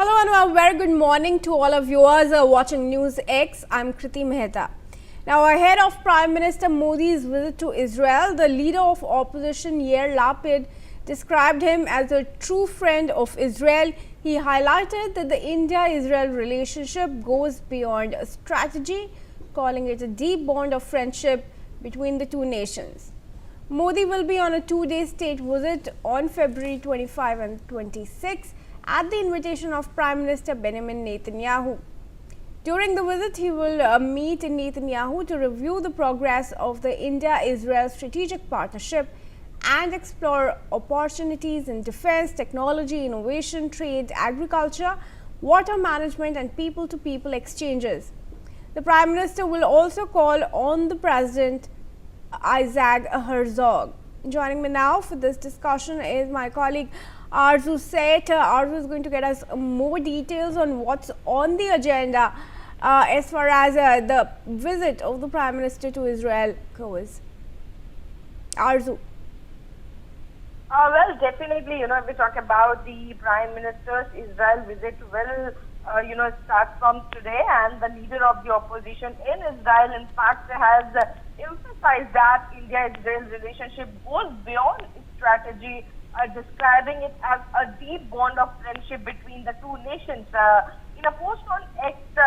Hello and a very good morning to all of viewers watching Newsx. I'm Kriti Mehta. Now, ahead of Prime Minister Modi's visit to Israel, the leader of opposition Yair Lapid described him as a true friend of Israel. He highlighted that the India-Israel relationship goes beyond a strategy, calling it a deep bond of friendship between the two nations. Modi will be on a two-day state visit on February 25 and 26 at the invitation of Prime Minister Benjamin Netanyahu. During the visit, he will meet Netanyahu to review the progress of the India-Israel strategic partnership and explore opportunities in defense, technology, innovation, trade, agriculture, water management and people-to-people exchanges. The Prime Minister will also call on the President Isaac Herzog. Joining me now for this discussion is my colleague Arzu Seth. Arzu is going to get us more details on what's on the agenda as far as the visit of the Prime Minister to Israel goes. Arzu. Well, definitely, if we talk about the Prime Minister's Israel visit, start from today, and the leader of the opposition in Israel, in fact, has emphasized that India-Israel relationship goes beyond strategy, describing it as a deep bond of friendship between the two nations. In a post on X, the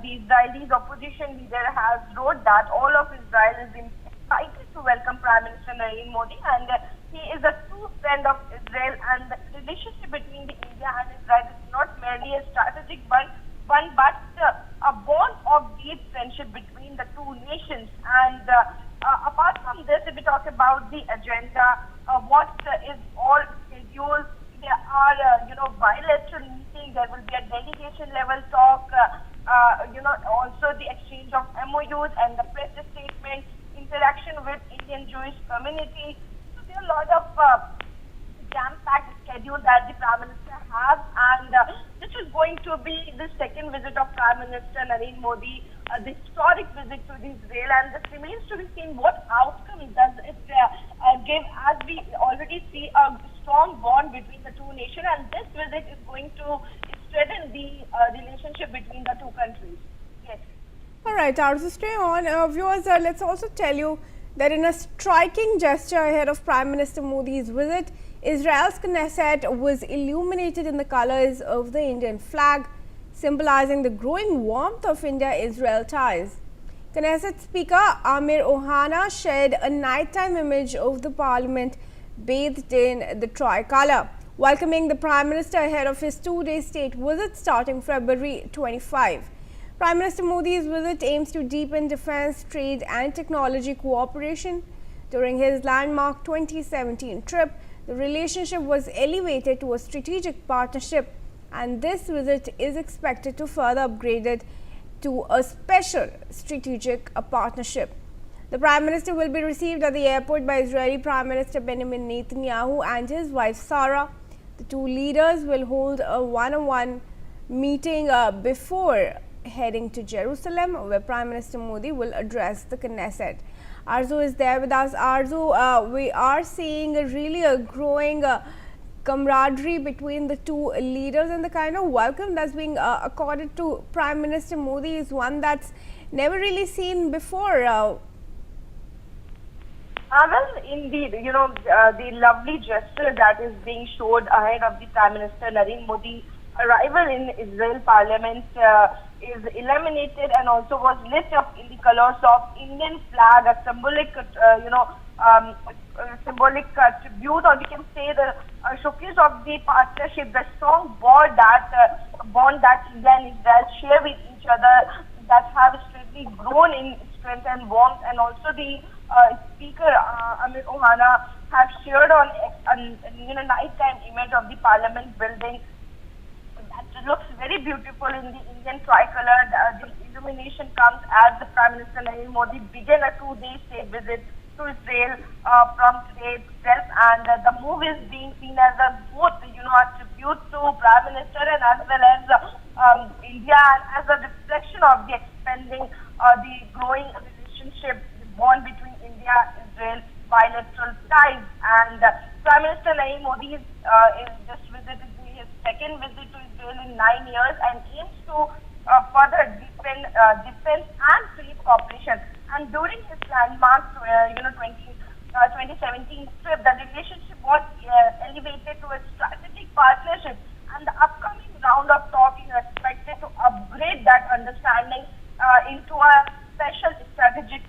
Israeli opposition leader has wrote that all of Israel is excited to welcome Prime Minister Narendra Modi, and he is a true friend of Israel, and the relationship between the India and Israel is not merely a strategic one, but a bond of deep friendship between the two nations. And apart from this, if we talk about the agenda, what is all scheduled, there are bilateral meetings, there will be a delegation level talk, also the exchange of MOUs and the press statement, interaction with Indian Jewish community. So there are a lot of jam-packed schedule that the Prime Minister has, and this is going to be the second visit of Prime Minister Narendra Modi, the historic visit to Israel, and this remains to be seen what outcome does it give, as we already see a strong bond between the two nations, and this visit is going to strengthen the relationship between the two countries. Yes. All right, Arzu, stay on. Viewers, let's also tell you that in a striking gesture ahead of Prime Minister Modi's visit, Israel's Knesset was illuminated in the colors of the Indian flag, symbolizing the growing warmth of India-Israel ties. Knesset Speaker Amir Ohana shared a nighttime image of the parliament bathed in the tricolour, welcoming the Prime Minister ahead of his two-day state visit starting February 25. Prime Minister Modi's visit aims to deepen defense, trade and technology cooperation. During his landmark 2017 trip, the relationship was elevated to a strategic partnership, and this visit is expected to further upgrade it to a special strategic partnership. The Prime Minister will be received at the airport by Israeli Prime Minister Benjamin Netanyahu and his wife Sarah. The two leaders will hold a one-on-one meeting before heading to Jerusalem, where Prime Minister Modi will address the Knesset. Arzu is there with us. Arzu, we are seeing a growing camaraderie between the two leaders, and the kind of welcome that's being accorded to Prime Minister Modi is one that's never really seen before. Well, indeed, the lovely gesture that is being showed ahead of the Prime Minister Narendra Modi arrival in Israel Parliament is illuminated and also was lit up in the colors of Indian flag, a symbolic, tribute, or we can say the showcase of the partnership, the strong bond that India and Israel share with each other, that have steadily grown in strength and warmth. And also the Speaker Amir Ohana have shared on nighttime image of the Parliament building. That looks very beautiful in the Indian tricolour. The illumination comes as the Prime Minister Narendra Modi began a two-day state visit to Israel from today itself, and the move is being seen as a tribute to Prime Minister and as well as India, and as a reflection of the expanding, the growing relationship, the bond between India, Israel, bilateral ties. And Prime Minister Narendra Modi is just visited the second visit to Israel in 9 years and aims to further deepen defense and trade cooperation. And during his landmark, 2017 trip, the relationship was elevated to a strategic partnership, and the upcoming round of talking is expected to upgrade that understanding into a special strategic